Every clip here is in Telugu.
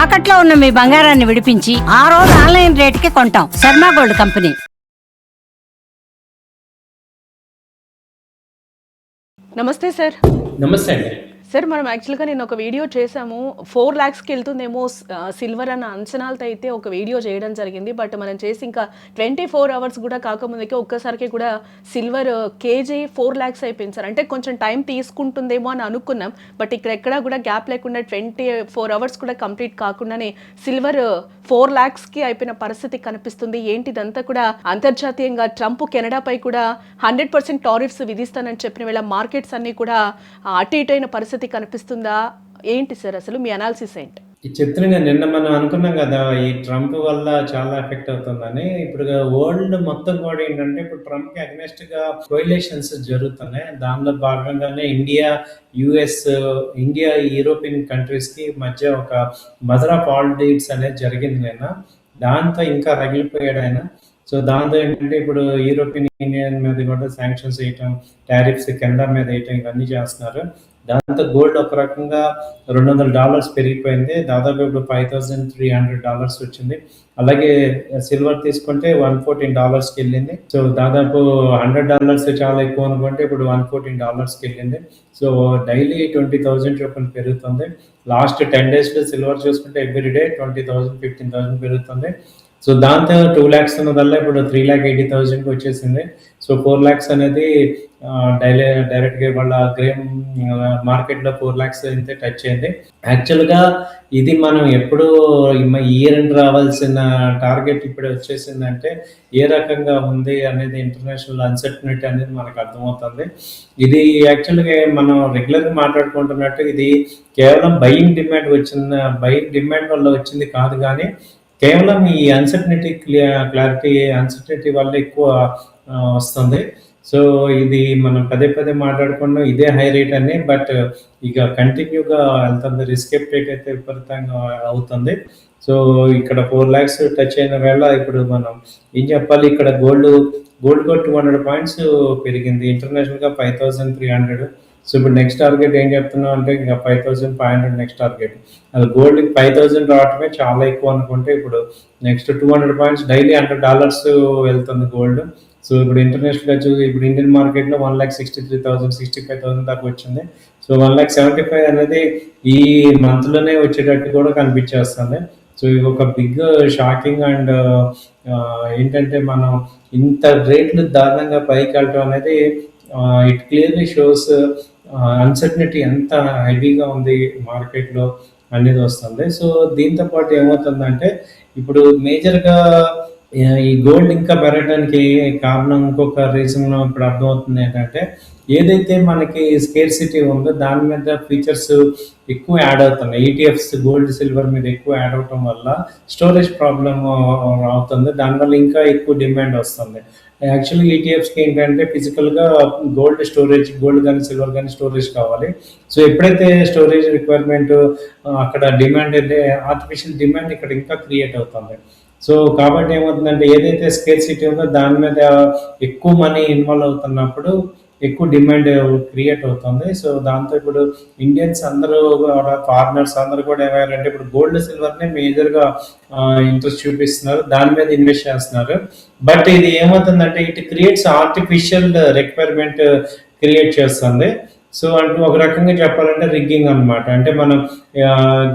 తాకట్లో ఉన్న మీ బంగారాన్ని విడిపించి ఆ రోజు ఆన్లైన్ రేటుకి కొంటాం. Sharma gold company. నమస్తే సార్. నమస్తే అండి. సార్, మనం యాక్చువల్గా నేను ఒక వీడియో చేసాము. 4 lakhsకి వెళ్తుందేమో సిల్వర్ అన్న అంచనాలతో అయితే ఒక వీడియో చేయడం జరిగింది. బట్ మనం చేసి ఇంకా 24 hours కూడా కాకముందుకే ఒక్కసారికి కూడా సిల్వర్ కేజీ 4 lakhs అయిపోయింది సార్. అంటే కొంచెం టైం తీసుకుంటుందేమో అని అనుకున్నాం. బట్ ఇక్కడ ఎక్కడా కూడా గ్యాప్ లేకుండా 24 hours కూడా కంప్లీట్ కాకుండానే సిల్వర్ 4 lakhsకి అయిపోయిన పరిస్థితి కనిపిస్తుంది. ఏంటిదంతా కూడా అంతర్జాతీయంగా ట్రంప్ కెనడాపై కూడా 100% టారిఫ్స్ విధిస్తానని చెప్పిన వేళ మార్కెట్స్ అన్ని కూడా అటు ఇటైన పరిస్థితి కనిపిస్తుందా ఏంటి సార్? అసలు మీ అనాలిసిస్ ఏంటి? ఈ చిత్రంగా నిన్న మనం అనుకున్నాం కదా, ఈ ట్రంప్ వల్ల చాలా ఎఫెక్ట్ అవుతుందని. ఇప్పుడు వరల్డ్ మొత్తం కూడా ఏంటంటే ఇప్పుడు ట్రంప్కి అగ్నెస్ట్గా కోయిలేషన్స్ జరుగుతున్నాయి. దానిలో భాగంగానే ఇండియా యూరోపియన్ కంట్రీస్కి మధ్య ఒక మదర్ ఆఫ్ ఆల్ డీడ్స్ అనేది జరిగింది నిన్న. దాంతో ఇంకా రగిలిపోయాడు ఆయన. సో దాంతో ఏంటంటే ఇప్పుడు యూరోపియన్ యూనియన్ మీద కూడా శాంక్షన్స్ వేయటం, టారిఫ్స్ కెనడా మీద వేయటం, ఇవన్నీ చేస్తున్నారు. దాంతో గోల్డ్ ఒక రకంగా $200 పెరిగిపోయింది. దాదాపు ఇప్పుడు $5,300 వచ్చింది. అలాగే సిల్వర్ తీసుకుంటే $114కి వెళ్ళింది. సో దాదాపు $100 చాలా ఎక్కువ అనుకుంటే ఇప్పుడు $114కి వెళ్ళింది. సో డైలీ 20,000 చొప్పున పెరుగుతుంది. లాస్ట్ 10 daysలో సిల్వర్ చూసుకుంటే ఎవ్రీడే 20,000, 15,000 పెరుగుతుంది. సో దాంతో 2 lakhs ఉన్నదల్లా ఇప్పుడు 3,80,000కి వచ్చేసింది. సో 4 lakhs అనేది డైరెక్ట్గా వాళ్ళ గ్రేమ్ మార్కెట్లో 4 lakhs అయితే టచ్ అయింది. యాక్చువల్గా ఇది మనం ఎప్పుడు ఇయర్ ఎండ్ రావాల్సిన టార్గెట్ ఇప్పుడు వచ్చేసిందంటే ఏ రకంగా ఉంది అనేది ఇంటర్నేషనల్ అన్సర్టనిటీ అనేది మనకు అర్థమవుతుంది. ఇది యాక్చువల్గా మనం రెగ్యులర్గా మాట్లాడుకుంటున్నట్టు ఇది కేవలం బయింగ్ డిమాండ్ వల్ల వచ్చింది కాదు, కానీ కేవలం ఈ అన్సర్టనిటీ వల్ల ఎక్కువ వస్తుంది. సో ఇది మనం పదే మాట్లాడుకున్నాం, ఇదే హై రేట్ అని. బట్ ఇక కంటిన్యూగా వెళ్తుంది. రిస్క్ రేట్ అయితే విపరీతంగా అవుతుంది. సో ఇక్కడ 4 lakhs టచ్ అయిన వేళ ఇప్పుడు మనం ఏం చెప్పాలి, ఇక్కడ గోల్డ్ 200 points పెరిగింది. ఇంటర్నేషనల్గా 5,300. సో ఇప్పుడు నెక్స్ట్ టార్గెట్ ఏం చెప్తున్నాం అంటే ఇంకా 5,500 నెక్స్ట్ టార్గెట్. అది గోల్డ్కి 5,000 రావటమే చాలా ఎక్కువ అనుకుంటే ఇప్పుడు నెక్స్ట్ 200 points డైలీ $100 వెళ్తుంది గోల్డ్. సో ఇప్పుడు ఇంటర్నేషనల్గా చూసి ఇప్పుడు ఇండియన్ మార్కెట్లో 1,63,000, 65,000 దాకా వచ్చింది. సో 1,75,000 అనేది ఈ మంత్లోనే వచ్చేటట్టు కూడా కనిపించేస్తుంది. సో ఇది ఒక బిగ్ షాకింగ్. అండ్ ఏంటంటే మనం ఇంత రేట్లు దారుణంగా పైకి వెళ్ళటం అనేది ఇట్ క్లియర్లీ షోస్ అన్సర్టనిటీ ఎంత హెవీగా ఉంది మార్కెట్లో అనేది వస్తుంది. సో దీంతో పాటు ఏమవుతుందంటే ఇప్పుడు మేజర్గా ఈ గోల్డ్ ఇంకా పెరగడానికి కారణం ఇంకొక రీజన్ ఇప్పుడు అర్థమవుతుంది ఏంటంటే ఏదైతే మనకి స్కేర్సిటీ ఉందో దాని మీద ఫీచర్స్ ఎక్కువ యాడ్ అవుతున్నాయి. ఈటీఎఫ్స్ గోల్డ్ సిల్వర్ మీద ఎక్కువ యాడ్ అవటం వల్ల స్టోరేజ్ ప్రాబ్లమ్ అవుతుంది. దానివల్ల ఇంకా ఎక్కువ డిమాండ్ వస్తుంది. యాక్చువల్గా ఈటీఎఫ్స్కి ఏంటంటే ఫిజికల్గా గోల్డ్ కానీ సిల్వర్ కానీ స్టోరేజ్ కావాలి. సో ఎప్పుడైతే స్టోరేజ్ రిక్వైర్మెంట్ అక్కడ డిమాండ్ అయితే ఆర్టిఫిషియల్ డిమాండ్ ఇక్కడ ఇంకా క్రియేట్ అవుతుంది. సో కాబట్టి ఏమవుతుందంటే ఏదైతే స్కేర్సిటీ ఉందో దాని మీద ఎక్కువ మనీ ఇన్వాల్వ్ అవుతున్నప్పుడు ఎక్కువ డిమాండ్ క్రియేట్ అవుతుంది. సో దాంతో ఇప్పుడు ఇండియన్స్ అందరూ కూడా ఫారినర్స్ అందరూ కూడా ఏమయ్యారంటే ఇప్పుడు గోల్డ్ సిల్వర్ని మేజర్గా ఇంట్రెస్ట్ చూపిస్తున్నారు, దాని మీద ఇన్వెస్ట్ చేస్తున్నారు. బట్ ఇది ఏమవుతుందంటే it creates artificial requirement create చేస్తుంది. సో అంటే ఒక రకంగా చెప్పాలంటే రిగ్గింగ్ అనమాట. అంటే మనం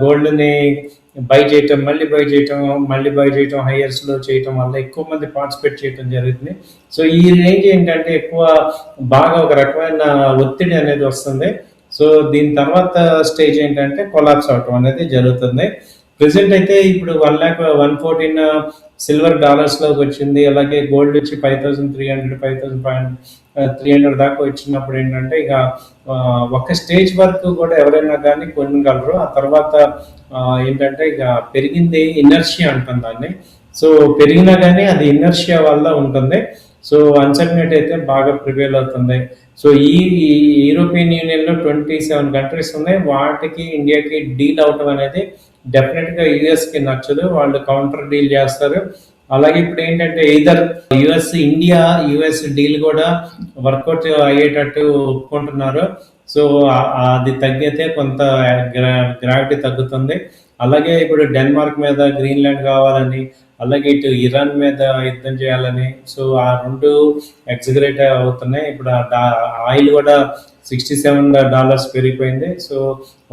గోల్డ్ని బై చేయటం మళ్ళీ బై చేయటం హైయర్స్లో చేయటం వల్ల ఎక్కువ మంది పార్టిసిపేట్ చేయటం జరుగుతుంది. సో ఈ రేంజ్ ఏంటంటే ఎక్కువ బాగా ఒక రకమైన ఒత్తిడి అనేది వస్తుంది. సో దీని తర్వాత స్టేజ్ ఏంటంటే కొలాప్స్ అవటం అనేది జరుగుతుంది. ప్రెసెంట్ అయితే ఇప్పుడు 1,114 సిల్వర్ డాలర్స్లోకి వచ్చింది. అలాగే గోల్డ్ వచ్చి 5,300, 5,300 దాకా వచ్చినప్పుడు ఏంటంటే ఇక ఒక స్టేజ్ వరకు కూడా ఎవరైనా కానీ కొనగలరు. ఆ తర్వాత ఏంటంటే ఇక పెరిగింది ఇనర్షియా అంటాం దాన్ని. సో పెరిగినా కానీ అది ఇనర్షియా వల్ల ఉంటుంది. సో అన్సర్టనిటీ అయితే బాగా ప్రివేల్ అవుతుంది. సో ఈ యూరోపియన్ యూనియన్లో 27 కంట్రీస్ ఉన్నాయి. వాటికి ఇండియాకి డీల్ అవటం అనేది డెఫినెట్గా యూఎస్కి నచ్చదు. వాళ్ళు కౌంటర్ డీల్ చేస్తారు. అలాగే ఇప్పుడు ఏంటంటే ఇదర్ యుఎస్ డీల్ కూడా వర్కౌట్ అయ్యేటట్టు ఒప్పుకుంటున్నారు. సో అది తగ్గితే కొంత గ్రావిటీ తగ్గుతుంది. అలాగే ఇప్పుడు డెన్మార్క్ మీద గ్రీన్లాండ్ కావాలని, అలాగే ఇటు ఇరాన్ మీద యుద్ధం చేయాలని, సో ఆ రెండు ఎగ్జిక్యూట్ అవుతున్నాయి. ఇప్పుడు ఆయిల్ కూడా $67 పెరిగిపోయింది. సో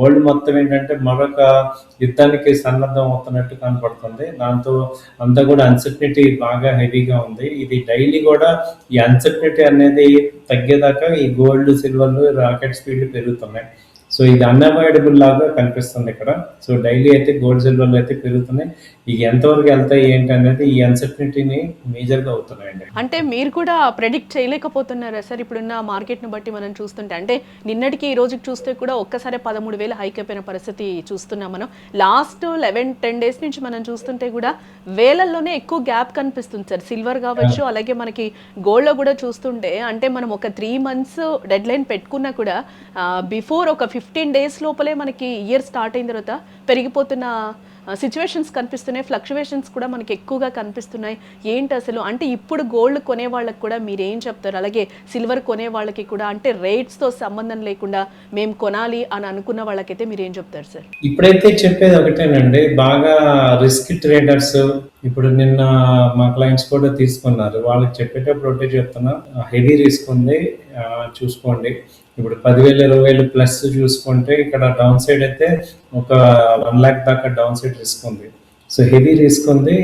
వరల్డ్ మొత్తం ఏంటంటే మరొక యుద్ధానికి సన్నద్ధం అవుతున్నట్టు కనపడుతుంది. దాంతో అంతా కూడా అన్సర్టనిటీ బాగా హెవీగా ఉంది. ఇది డైలీ కూడా ఈ అన్సర్టనిటీ అనేది తగ్గేదాకా ఈ గోల్డ్, సిల్వర్లు రాకెట్ స్పీడ్లు పెరుగుతున్నాయి. సో ఇది అన్అవాయిడబుల్ లాగా కనిపిస్తుంది ఇక్కడ. సో డైలీ అయితే గోల్డ్, సిల్వర్లు అయితే పెరుగుతున్నాయి. ఇక ఎంతవరకు వెళ్తాయి ఏంటి అనేది ఈ అన్సర్టనిటీని మేజర్గా అవుతున్నాయండి. అంటే మీరు కూడా ప్రెడిక్ట్ చేయలేకపోతున్నారా సార్ ఇప్పుడున్న మార్కెట్ని బట్టి మనం చూస్తుంటే? అంటే నిన్నటికి ఈ రోజుకి చూస్తే కూడా ఒక్కసారి 13,000 హైక్ అయిపోయిన పరిస్థితి చూస్తున్నాం మనం. లాస్ట్ 11-10 డేస్ నుంచి మనం చూస్తుంటే కూడా వేలల్లోనే ఎక్కువ గ్యాప్ కనిపిస్తుంది సార్. సిల్వర్ కావచ్చు, అలాగే మనకి గోల్డ్లో కూడా చూస్తుంటే అంటే మనం ఒక 3 months డెడ్ లైన్ పెట్టుకున్నా కూడా బిఫోర్ ఒక 15 days లోపలే మనకి ఇయర్ స్టార్ట్ అయిన తర్వాత పెరిగిపోతున్న సిచ్యువేషన్స్ కనిపిస్తున్నాయి. ఫ్లక్చువేషన్స్ కూడా మనకి ఎక్కువగా కనిపిస్తున్నాయి. ఏంటి అసలు అంటే ఇప్పుడు గోల్డ్ కొనే వాళ్ళకి కూడా మీరు ఏం చెప్తారు? అలాగే సిల్వర్ కొనే వాళ్ళకి కూడా అంటే రేట్స్తో సంబంధం లేకుండా మేము కొనాలి అని అనుకున్న వాళ్ళకైతే మీరు ఏం చెప్తారు సార్? ఇప్పుడైతే చెప్పేది ఒకటేనండి, బాగా రిస్క్ ట్రేడర్స్ ఇప్పుడు నిన్న మా క్లయింట్స్ కూడా తీసుకున్నారు. వాళ్ళకి చెప్పేటప్పుడు ఒకటే చెప్తున్నా, హెవీ రిస్క్ ఉంది, చూసుకోండి. ఇప్పుడు 10,000, 20,000 ప్లస్ చూసుకుంటే ఇక్కడ డౌన్ సైడ్ అయితే ఒక 1 lakh దాకా డౌన్ సైడ్ రిస్క్ ఉంది. సో హెవీ రిస్క్ ఉంది,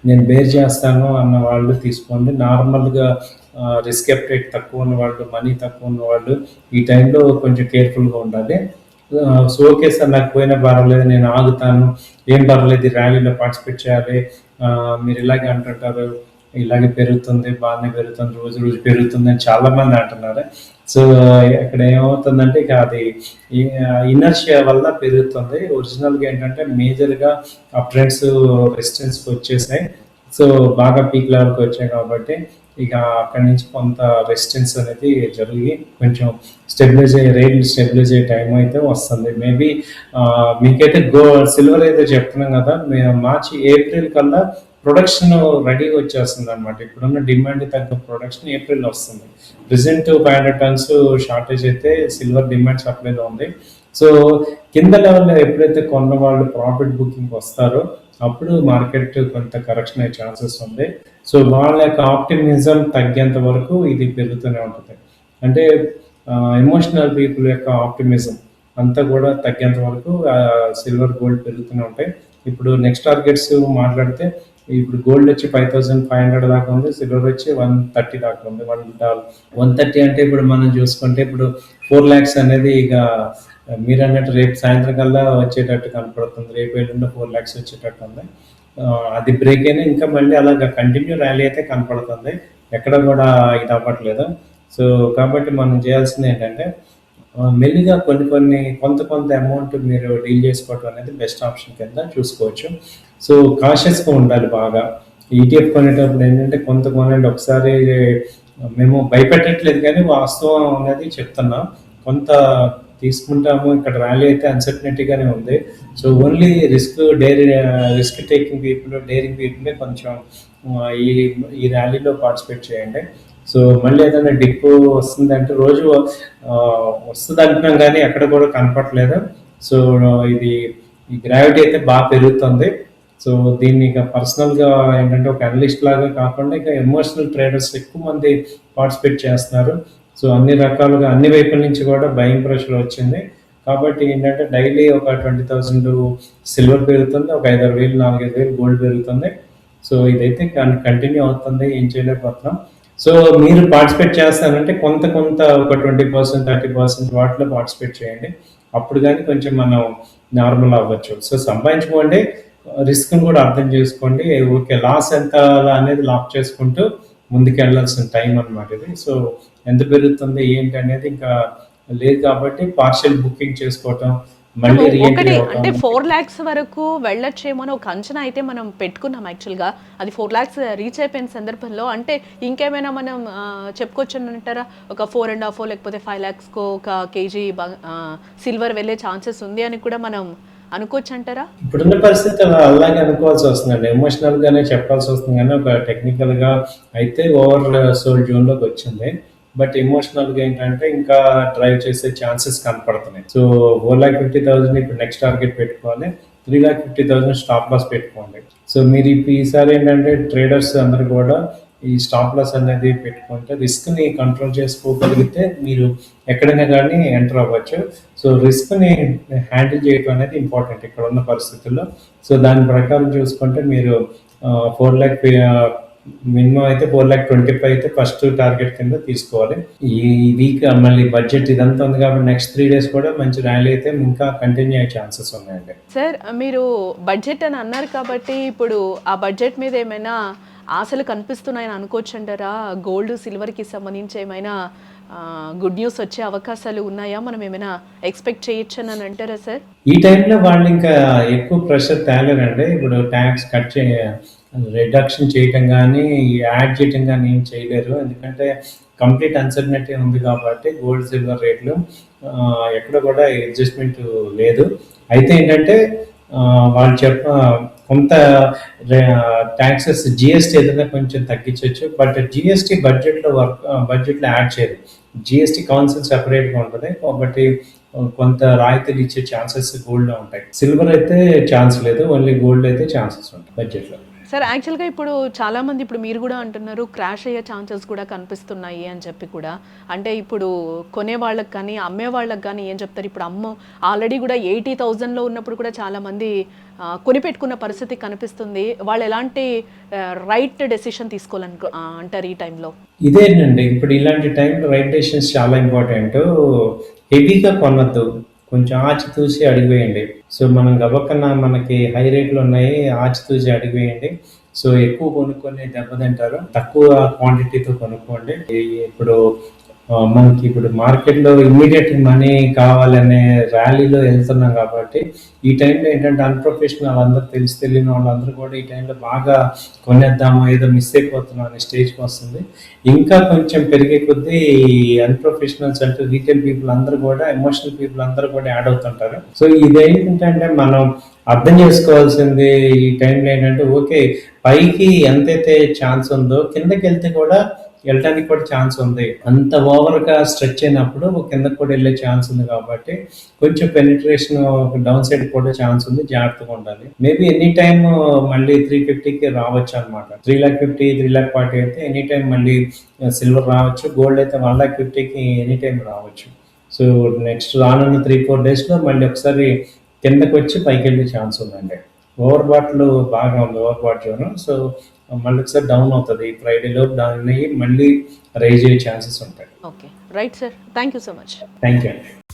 నేను బేర్ చేస్తాను అన్న వాళ్ళు తీసుకోండి. నార్మల్గా రిస్క్ అప్డేట్ తక్కువ ఉన్న వాళ్ళు, మనీ తక్కువ ఉన్న వాళ్ళు ఈ టైంలో కొంచెం కేర్ఫుల్గా ఉండాలి. సో ఓకే సార్, నాకు పోయినా పర్వాలేదు, నేను ఆగుతాను, ఏం పర్వాలేదు, ర్యాలీలో పార్టిసిపేట్ చేయాలి, మీరు ఇలాగే అంటుంటారు, ఇలాగే పెరుగుతుంది, బాగానే పెరుగుతుంది, రోజు రోజు పెరుగుతుంది అని చాలామంది అంటున్నారు. సో ఇక్కడ ఏమవుతుందంటే ఇక అది ఇనర్షియా వల్ల పెరుగుతుంది. ఒరిజినల్గా ఏంటంటే మేజర్గా అప్ ట్రెండ్స్ రెసిస్టెన్స్కి వచ్చేసాయి. సో బాగా పీక్ లెవెల్కి వచ్చాయి కాబట్టి ఇక అక్కడి నుంచి కొంత రెసిస్టెన్స్ అనేది జరిగి కొంచెం రేట్ స్టెబిలైజ్ అయ్యే టైం అయితే వస్తుంది. మేబీ మీకైతే సిల్వర్ అయితే చెప్తున్నాం కదా, మార్చి, ఏప్రిల్ కల్లా ప్రొడక్షన్ రెడీగా వచ్చేస్తుంది అనమాట. ఇప్పుడున్న డిమాండ్ తగ్గ ప్రొడక్షన్ ఏప్రిల్లో వస్తుంది. ప్రెసెంట్ 500 tons షార్టేజ్ అయితే సిల్వర్ డిమాండ్ సప్లైలో ఉంది. సో కింద లెవెల్లో ఎప్పుడైతే కొన్న వాళ్ళు ప్రాఫిట్ బుకింగ్ వస్తారో అప్పుడు మార్కెట్ కొంత కరెక్షన్ అయ్యే ఛాన్సెస్ ఉంది. సో వాళ్ళ యొక్క ఆప్టిమిజం తగ్గేంత వరకు ఇది పెరుగుతూనే ఉంటుంది. అంటే ఎమోషనల్ పీపుల్ యొక్క ఆప్టిమిజం అంతా కూడా తగ్గేంత వరకు సిల్వర్, గోల్డ్ పెరుగుతూనే ఉంటాయి. ఇప్పుడు నెక్స్ట్ టార్గెట్స్ మాట్లాడితే ఇప్పుడు గోల్డ్ వచ్చి 5,500 దాకా ఉంది, సిల్వర్ వచ్చి 130 దాకా ఉంది. $130 అంటే ఇప్పుడు మనం చూసుకుంటే ఇప్పుడు 4 lakhs అనేది ఇక మీరు అన్నట్టు రేపు సాయంత్రం కల్లా వచ్చేటట్టు కనపడుతుంది. రేపు ఎల్లుండి 4 lakhs వచ్చేటట్టు ఉంది. అది బ్రేక్ అయినా ఇంకా మళ్ళీ అలాగా కంటిన్యూ ర్యాలీ అయితే కనపడుతుంది, ఎక్కడ కూడా ఇది అవ్వట్లేదు. సో కాబట్టి మనం చేయాల్సింది ఏంటంటే మెల్లిగా కొంత అమౌంట్ మీరు డీల్ చేసుకోవటం అనేది బెస్ట్ ఆప్షన్ కింద చూసుకోవచ్చు. సో కాషియస్గా ఉండాలి బాగా. ఈటీఎఫ్ కొనేటప్పుడు ఏంటంటే కొంత కొనండి, ఒకసారి మేము భయపెట్టట్లేదు కానీ వాస్తవం అనేది చెప్తున్నాం. కొంత తీసుకుంటాము, ఇక్కడ ర్యాలీ అయితే అన్సర్టనిటీగానే ఉంది. So only risk taking people, daring people కొంచెం ఈ ర్యాలీలో పార్టిసిపేట్ చేయండి. సో మళ్ళీ ఏదైనా డిప్పు వస్తుందంటే రోజు వస్తుంది అంటున్నాం కానీ ఎక్కడ కూడా కనపట్లేదు. సో ఈ గ్రావిటీ అయితే బాగా పెరుగుతుంది. సో దీన్ని ఇక పర్సనల్గా ఏంటంటే ఒక అనలిస్ట్ లాగా కాకుండా ఇక ఎమోషనల్ ట్రేడర్స్ ఎక్కువ మంది పార్టిసిపేట్ చేస్తున్నారు. సో అన్ని రకాలుగా అన్ని వైపుల నుంచి కూడా బయింగ్ ప్రెషర్ వచ్చింది. కాబట్టి ఏంటంటే డైలీ ఒక 20,000 సిల్వర్ పెరుగుతుంది, ఒక 5,000, 4,000 గోల్డ్ పెరుగుతుంది. సో ఇదైతే కంటిన్యూ అవుతుంది, ఏం చేయలేకపోతున్నాం. సో మీరు పార్టిసిపేట్ చేస్తానంటే కొంత ఒక 20%, 30% వాటిలో పార్టిసిపేట్ చేయండి. అప్పుడు కానీ కొంచెం మనం నార్మల్ అవ్వచ్చు. సో సంపాదించుకోండి, రిస్క్ని కూడా అర్థం చేసుకోండి. ఓకే, లాస్ ఎంత అనేది లాక్ చేసుకుంటూ ముందుకు వెళ్ళాల్సిన టైం అనమాట ఇది. సో ఎంత పెరుగుతుంది ఏంటి అనేది ఇంకా లేదు కాబట్టి పార్షియల్ బుకింగ్ చేసుకోవటం, మళ్ళీ ఒకటి అంటే 4 lakhs వరకు వెళ్ళొచ్చేమో అని ఒక అంచనా అయితే మనం పెట్టుకున్నాం. యాక్చువల్గా అది 4 lakhs రీచ్ అయిపోయిన సందర్భంలో అంటే ఇంకేమైనా మనం చెప్పుకోవచ్చు అంటారా? ఒక 4.5 లేకపోతే 5 lakhs ఒక కేజీ సిల్వర్ వెళ్ళే ఛాన్సెస్ ఉంది అని కూడా మనం అనుకోవచ్చు అంటారా? ఇప్పుడున్న పరిస్థితి అలాగే అనుకోవాల్సి వస్తుందండి. ఎమోషనల్ గానే చెప్పాల్సి వస్తుంది కానీ ఒక టెక్నికల్ గా అయితే ఓవర్ సోల్డ్ జోన్ లోకి వచ్చింది. బట్ ఎమోషనల్ గా ఏంటంటే ఇంకా డ్రైవ్ చేసే ఛాన్సెస్ కనపడుతున్నాయి. సో 4,50,000 ఇప్పుడు నెక్స్ట్ టార్గెట్ పెట్టుకోవాలి. 3,50,000 స్టాప్ లాస్ పెట్టుకోండి. సో మీరు ఈసారి ఏంటంటే ట్రేడర్స్ అందరూ కూడా ఈ స్టాప్ లాస్ అనేది పెట్టుకుంటే రిస్క్ని కంట్రోల్ చేసుకోగలిగితే మీరు ఎక్కడైనా కానీ ఎంటర్ అవ్వచ్చు. సో రిస్క్ని హ్యాండిల్ చేయడం అనేది ఇంపార్టెంట్ ఇక్కడ ఉన్న పరిస్థితుల్లో. సో దాని ప్రకారం చూసుకుంటే మీరు 4 ల్యాక్ మినిమం అయితే 4,25,000 అయితే ఫస్ట్ టార్గెట్ కింద తీసుకోవాలి. ఈ వీక్ మళ్ళీ బడ్జెట్ ఇదంతా ఉంది కాబట్టి నెక్స్ట్ 3 డేస్ కూడా మంచి ర్యాలీ అయితే ఇంకా కంటిన్యూ అయ్యే ఛాన్సెస్ ఉన్నాయండి. సార్ మీరు బడ్జెట్ అని అన్నారు కాబట్టి ఇప్పుడు ఆ బడ్జెట్ మీద ఏమైనా ఆశలు కనిపిస్తున్నాయని అనుకోవచ్చు అంటారా? గోల్డ్ సిల్వర్కి సంబంధించి ఏమైనా గుడ్ న్యూస్ వచ్చే అవకాశాలు ఉన్నాయా? మనం ఏమైనా ఎక్స్పెక్ట్ చేయొచ్చు అని అంటారా సార్? ఈ టైంలో వాళ్ళు ఇంకా ఎక్కువ ప్రెషర్ తేలేరండి. ఇప్పుడు ట్యాక్స్ కట్ రిడక్షన్ చేయటం కానీ యాడ్ చేయటం కానీ ఏం చేయలేరు. ఎందుకంటే కంప్లీట్ అన్సర్టనిటీ ఉంది కాబట్టి గోల్డ్ సిల్వర్ రేట్లు ఎక్కడ కూడా అడ్జస్ట్మెంట్ లేదు. అయితే ఏంటంటే వాళ్ళు కొంత ట్యాక్సెస్ జిఎస్టీ ఏదైనా కొంచెం తగ్గించవచ్చు. బట్ జిఎస్టీ బడ్జెట్లో యాడ్ చేయరు. జిఎస్టీ కౌన్సిల్ సెపరేట్గా ఉంటుంది కాబట్టి కొంత రాయితీలు ఇచ్చే ఛాన్సెస్ గోల్డ్లో ఉంటాయి. సిల్వర్ అయితే ఛాన్స్ లేదు, ఓన్లీ గోల్డ్ అయితే ఛాన్సెస్ ఉంటాయి బడ్జెట్లో. సార్ యాక్చువల్గా ఇప్పుడు చాలామంది ఇప్పుడు మీరు కూడా అంటున్నారు క్రాష్ అయ్యే ఛాన్సెస్ కూడా కనిపిస్తున్నాయి అని చెప్పి కూడా. అంటే ఇప్పుడు కొనే వాళ్ళకి కానీ అమ్మే వాళ్ళకి కానీ ఏం చెప్తారు? ఇప్పుడు ఆల్రెడీ కూడా 80,000లో ఉన్నప్పుడు కూడా చాలామంది కొనిపెట్టుకున్న పరిస్థితి కనిపిస్తుంది. వాళ్ళు ఎలాంటి రైట్ డెసిషన్ తీసుకోవాలను అంటారు ఈ టైంలో? ఇదేనండి, ఇప్పుడు ఇలాంటి టైంలో రైట్ డెసిషన్స్ చాలా ఇంపార్టెంట్. హెవీగా కొనద్దు, కొంచెం ఆచితూసి అడిగివేయండి. సో మనం గబక్కన్నా మనకి హై రేట్లు ఉన్నాయి, ఆచితూసి అడిగివేయండి. సో ఎక్కువ కొనుక్కొని దెబ్బతింటారు, తక్కువ క్వాంటిటీతో కొనుక్కోండి. ఇప్పుడు మనకి ఇప్పుడు మార్కెట్లో ఇమ్మీడియట్ మనీ కావాలనే ర్యాలీలో వెళ్తున్నాం కాబట్టి ఈ టైంలో ఏంటంటే అన్ప్రొఫెషనల్ అందరూ తెలియని వాళ్ళందరూ కూడా ఈ టైంలో బాగా కొనేద్దాము, ఏదో మిస్ అయిపోతున్నాం అనే స్టేజ్కి వస్తుంది. ఇంకా కొంచెం పెరిగే కొద్దీ అన్ప్రొఫెషనల్స్ అంటే రీటైల్ పీపుల్ అందరూ కూడా ఎమోషనల్ పీపుల్ అందరూ కూడా యాడ్ అవుతుంటారు. సో ఇదేంటంటే మనం అర్థం చేసుకోవాల్సింది ఈ టైంలో ఏంటంటే ఓకే, పైకి ఎంతైతే ఛాన్స్ ఉందో కిందకి వెళ్తే కూడా వెళ్ళడానికి కూడా ఛాన్స్ ఉంది. అంత ఓవర్గా స్ట్రెచ్ అయినప్పుడు కిందకి కూడా వెళ్ళే ఛాన్స్ ఉంది కాబట్టి కొంచెం పెనిట్రేషన్ డౌన్ సైడ్ కూడా ఛాన్స్ ఉంది, జాగ్రత్తగా ఉండాలి. మేబీ ఎనీ టైమ్ మళ్ళీ 350కి రావచ్చు అనమాట. 3,50,000 3,40,000 అయితే ఎనీ టైం మళ్ళీ సిల్వర్ రావచ్చు. గోల్డ్ అయితే 1,50,000కి ఎనీ టైం రావచ్చు. సో నెక్స్ట్ రానున్న 3-4 డేస్లో మళ్ళీ ఒకసారి కిందకి వచ్చి పైకి వెళ్ళే ఛాన్స్ ఉందండి. ఓవర్ బాట్లు బాగా ఉంది, ఓవర్ బాట్ జోన్. సో మళ్ళీ ఒకసారి డౌన్ అవుతుంది. ఫ్రైడేలో డౌన్ అయ్యి మళ్ళీ రైజ్ అయ్యే ఛాన్సెస్ ఉంటాయి. Okay, right sir, thank you so much. Thank you అండి.